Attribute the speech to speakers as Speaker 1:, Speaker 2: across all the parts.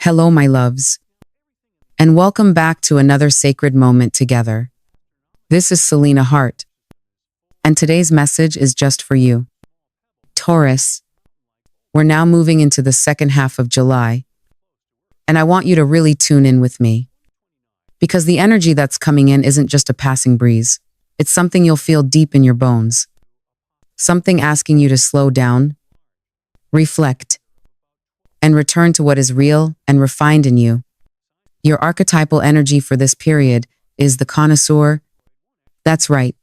Speaker 1: Hello, my loves, and welcome back to another sacred moment together. This is Selena Hart, and today's message is just for you. Taurus, we're now moving into the second half of July, and I want you to really tune in with me. Because the energy that's coming in isn't just a passing breeze. It's something you'll feel deep in your bones. Something asking you to slow down, reflect, and return to what is real and refined in you. Your archetypal energy for this period is the connoisseur. That's right.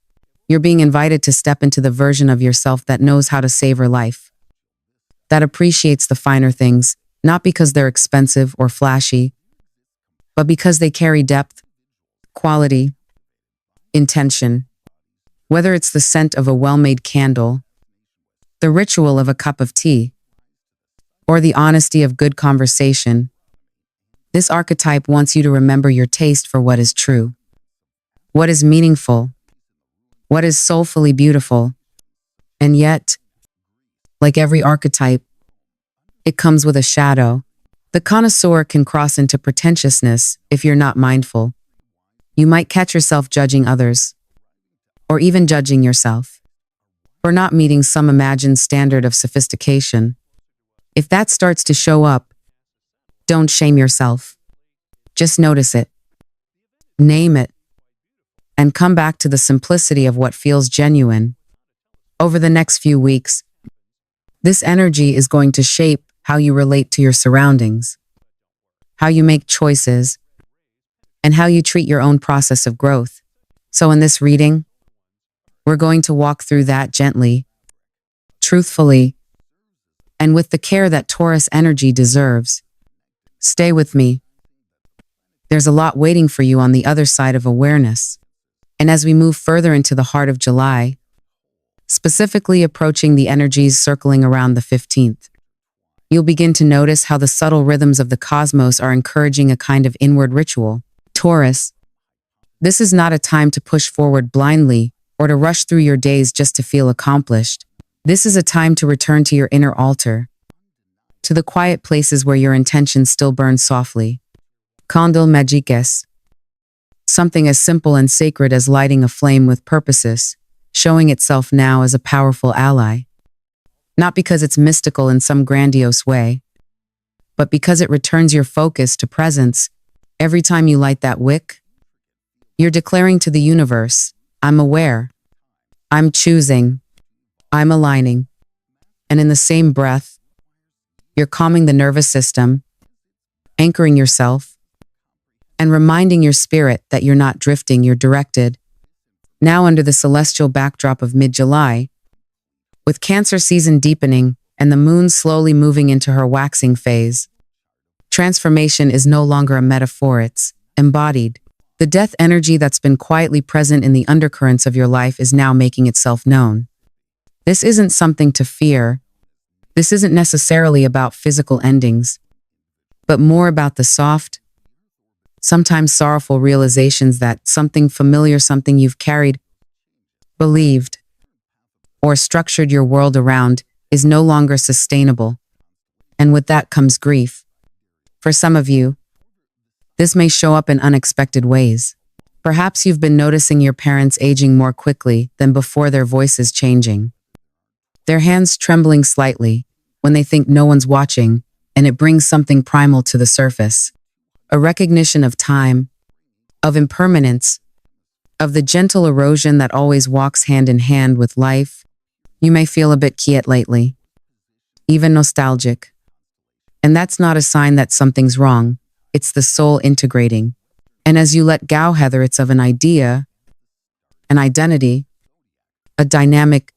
Speaker 1: You're being invited to step into the version of yourself that knows how to savor life, that appreciates the finer things, not because they're expensive or flashy, but because they carry depth, quality, intention. Whether it's the scent of a well-made candle, the ritual of a cup of tea, or the honesty of good conversation, this archetype wants you to remember your taste for what is true, what is meaningful, what is soulfully beautiful. And yet, like every archetype, it comes with a shadow. The connoisseur can cross into pretentiousness if you're not mindful. You might catch yourself judging others, or even judging yourself, for not meeting some imagined standard of sophistication. If that starts to show up, don't shame yourself. Just notice it, name it, and come back to the simplicity of what feels genuine. Over the next few weeks, this energy is going to shape how you relate to your surroundings, how you make choices, and how you treat your own process of growth. So in this reading, we're going to walk through that gently, truthfully, and with the care that Taurus energy deserves. Stay with me. There's a lot waiting for you on the other side of awareness. And as we move further into the heart of July, specifically approaching the energies circling around the 15th, you'll begin to notice how the subtle rhythms of the cosmos are encouraging a kind of inward ritual. Taurus, this is not a time to push forward blindly or to rush through your days just to feel accomplished. This is a time to return to your inner altar, to the quiet places where your intentions still burn softly. Candle magiques, something as simple and sacred as lighting a flame with purposes, showing itself now as a powerful ally. Not because it's mystical in some grandiose way, but because it returns your focus to presence. Every time you light that wick, you're declaring to the universe, I'm aware, I'm choosing, I'm aligning. And in the same breath, you're calming the nervous system, anchoring yourself, and reminding your spirit that you're not drifting, you're directed. Now under the celestial backdrop of mid-July, with Cancer season deepening and the moon slowly moving into her waxing phase, transformation is no longer a metaphor, it's embodied. The death energy that's been quietly present in the undercurrents of your life is now making itself known. This isn't something to fear. This isn't necessarily about physical endings, but more about the soft, sometimes sorrowful realizations that something familiar, something you've carried, believed, or structured your world around is no longer sustainable. And with that comes grief. For some of you, this may show up in unexpected ways. Perhaps you've been noticing your parents aging more quickly than before, their voices changing, their hands trembling slightly when they think no one's watching, and it brings something primal to the surface. A recognition of time, of impermanence, of the gentle erosion that always walks hand in hand with life. You may feel a bit quiet lately, even nostalgic. And that's not a sign that something's wrong. It's the soul integrating. And as you let go, whether it's of an idea, an identity, a dynamic,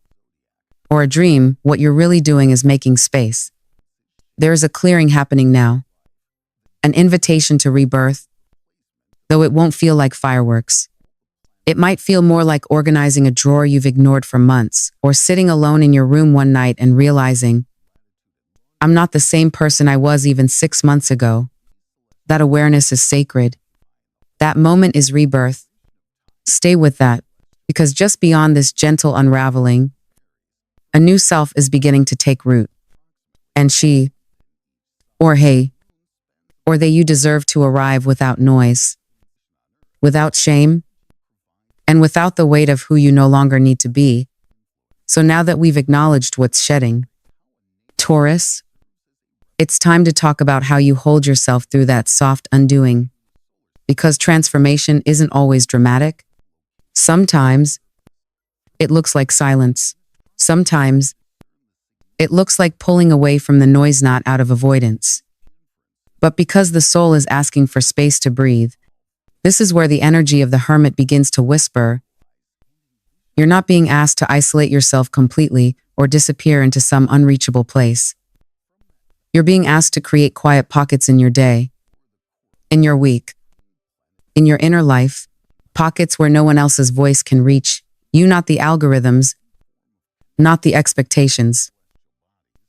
Speaker 1: or a dream, what you're really doing is making space. There's a clearing happening now, an invitation to rebirth, though it won't feel like fireworks. It might feel more like organizing a drawer you've ignored for months, or sitting alone in your room one night and realizing, I'm not the same person I was even 6 months ago. That awareness is sacred. That moment is rebirth. Stay with that, because just beyond this gentle unraveling, a new self is beginning to take root. And she, or he, or that you deserve to arrive without noise, without shame, and without the weight of who you no longer need to be. So now that we've acknowledged what's shedding, Taurus, it's time to talk about how you hold yourself through that soft undoing. Because transformation isn't always dramatic. Sometimes it looks like silence. Sometimes it looks like pulling away from the noise, not out of avoidance, but because the soul is asking for space to breathe. This is where the energy of the hermit begins to whisper. You're not being asked to isolate yourself completely or disappear into some unreachable place. You're being asked to create quiet pockets in your day, in your week, in your inner life, pockets where no one else's voice can reach you, not the algorithms, not the expectations,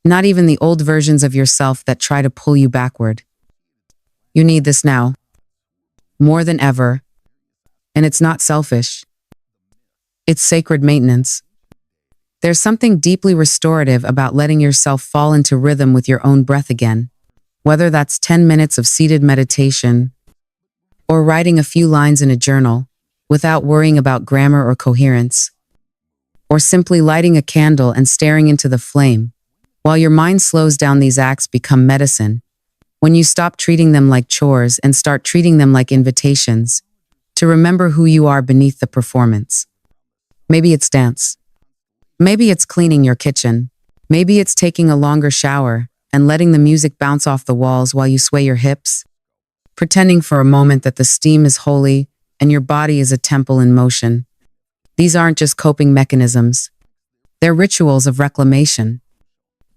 Speaker 1: not even the old versions of yourself that try to pull you backward. You need this now, more than ever, and it's not selfish. It's sacred maintenance. There's something deeply restorative about letting yourself fall into rhythm with your own breath again, whether that's 10 minutes of seated meditation or writing a few lines in a journal without worrying about grammar or coherence, or simply lighting a candle and staring into the flame. While your mind slows down, these acts become medicine. When you stop treating them like chores and start treating them like invitations to remember who you are beneath the performance. Maybe it's dance. Maybe it's cleaning your kitchen. Maybe it's taking a longer shower and letting the music bounce off the walls while you sway your hips, pretending for a moment that the steam is holy and your body is a temple in motion. These aren't just coping mechanisms. They're rituals of reclamation.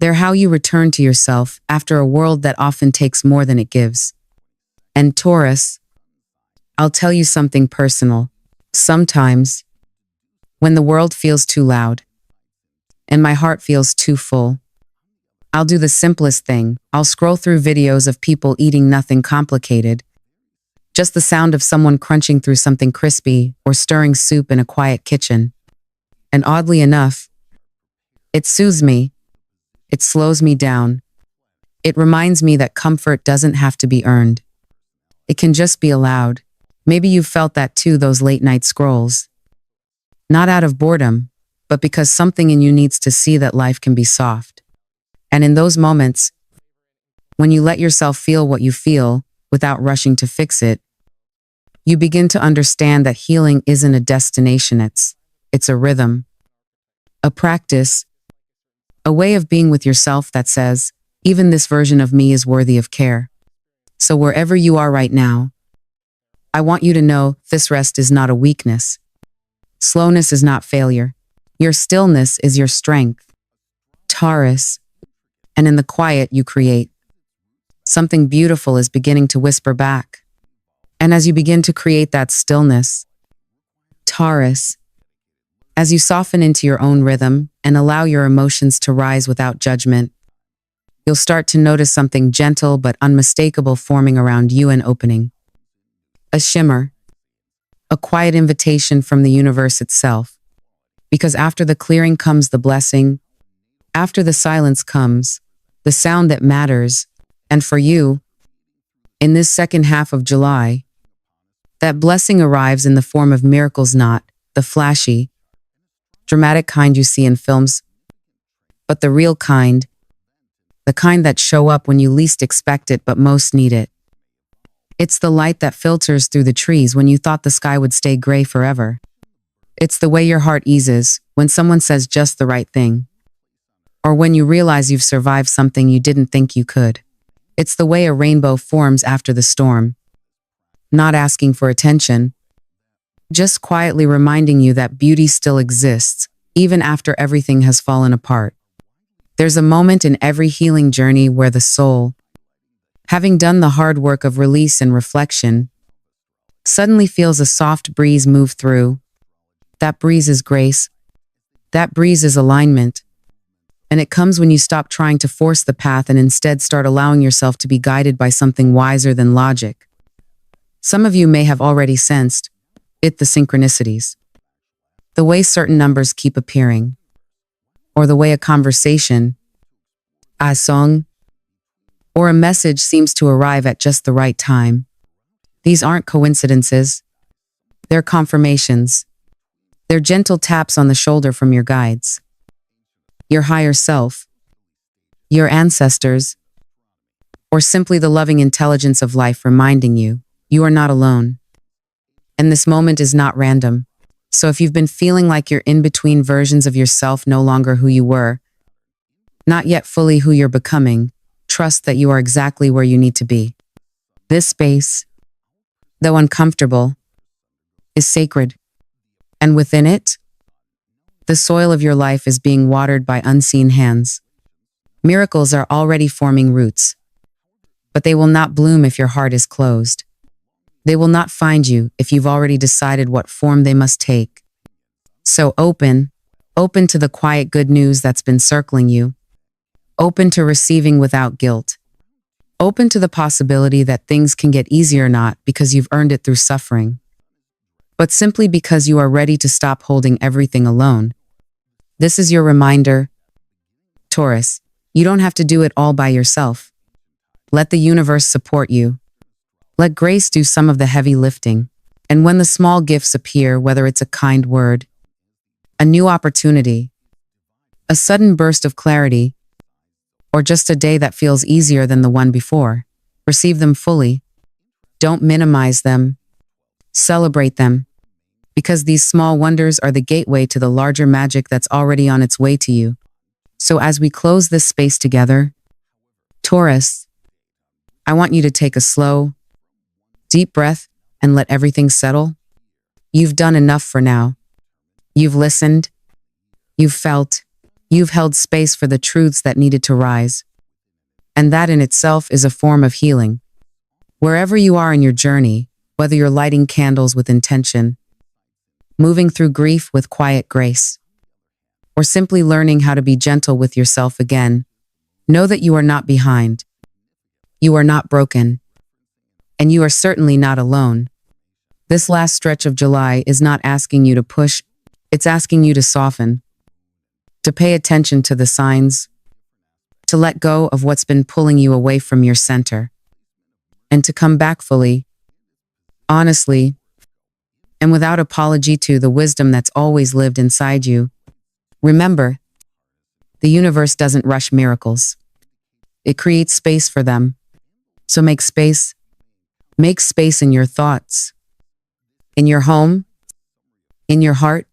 Speaker 1: They're how you return to yourself after a world that often takes more than it gives. And Taurus, I'll tell you something personal. Sometimes, when the world feels too loud and my heart feels too full, I'll do the simplest thing. I'll scroll through videos of people eating nothing complicated. Just the sound of someone crunching through something crispy or stirring soup in a quiet kitchen. And oddly enough, it soothes me. It slows me down. It reminds me that comfort doesn't have to be earned. It can just be allowed. Maybe you've felt that too, those late night scrolls. Not out of boredom, but because something in you needs to see that life can be soft. And in those moments, when you let yourself feel what you feel without rushing to fix it, you begin to understand that healing isn't a destination, it's a rhythm, a practice, a way of being with yourself that says, even this version of me is worthy of care. So wherever you are right now, I want you to know this rest is not a weakness. Slowness is not failure. Your stillness is your strength. Taurus, and in the quiet you create, something beautiful is beginning to whisper back. And as you begin to create that stillness, Taurus, as you soften into your own rhythm and allow your emotions to rise without judgment, you'll start to notice something gentle but unmistakable forming around you and opening. A shimmer, a quiet invitation from the universe itself. Because after the clearing comes the blessing, after the silence comes the sound that matters, and for you, in this second half of July, that blessing arrives in the form of miracles, not the flashy, dramatic kind you see in films, but the real kind, the kind that show up when you least expect it but most need it. It's the light that filters through the trees when you thought the sky would stay gray forever. It's the way your heart eases when someone says just the right thing, or when you realize you've survived something you didn't think you could. It's the way a rainbow forms after the storm, not asking for attention, just quietly reminding you that beauty still exists, even after everything has fallen apart. There's a moment in every healing journey where the soul, having done the hard work of release and reflection, suddenly feels a soft breeze move through. That breeze is grace. That breeze is alignment. And it comes when you stop trying to force the path and instead start allowing yourself to be guided by something wiser than logic. Some of you may have already sensed it, the synchronicities, the way certain numbers keep appearing, or the way a conversation, a song, or a message seems to arrive at just the right time. These aren't coincidences. They're confirmations. They're gentle taps on the shoulder from your guides, your higher self, your ancestors, or simply the loving intelligence of life reminding you, you are not alone. And this moment is not random. So if you've been feeling like you're in between versions of yourself, no longer who you were, not yet fully who you're becoming, trust that you are exactly where you need to be. This space, though uncomfortable, is sacred. And within it, the soil of your life is being watered by unseen hands. Miracles are already forming roots, but they will not bloom if your heart is closed. They will not find you if you've already decided what form they must take. So open to the quiet good news that's been circling you. Open to receiving without guilt. Open to the possibility that things can get easier, not because you've earned it through suffering, but simply because you are ready to stop holding everything alone. This is your reminder, Taurus. You don't have to do it all by yourself. Let the universe support you. Let grace do some of the heavy lifting. And when the small gifts appear, whether it's a kind word, a new opportunity, a sudden burst of clarity, or just a day that feels easier than the one before, receive them fully. Don't minimize them. Celebrate them. Because these small wonders are the gateway to the larger magic that's already on its way to you. So as we close this space together, Taurus, I want you to take a slow, deep breath and let everything settle. You've done enough for now. You've listened. You've felt. You've held space for the truths that needed to rise. And that in itself is a form of healing. Wherever you are in your journey, whether you're lighting candles with intention, moving through grief with quiet grace, or simply learning how to be gentle with yourself again, know that you are not behind. You are not broken. And you are certainly not alone. This last stretch of July is not asking you to push, it's asking you to soften, to pay attention to the signs, to let go of what's been pulling you away from your center, and to come back fully, honestly, and without apology to the wisdom that's always lived inside you. Remember, the universe doesn't rush miracles. It creates space for them. So make space. Make space in your thoughts, in your home, in your heart.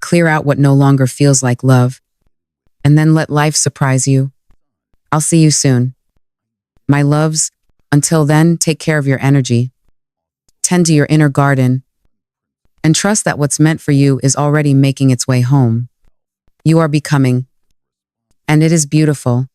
Speaker 1: Clear out what no longer feels like love, and then let life surprise you. I'll see you soon. My loves, until then, take care of your energy. Tend to your inner garden, and trust that what's meant for you is already making its way home. You are becoming, and it is beautiful.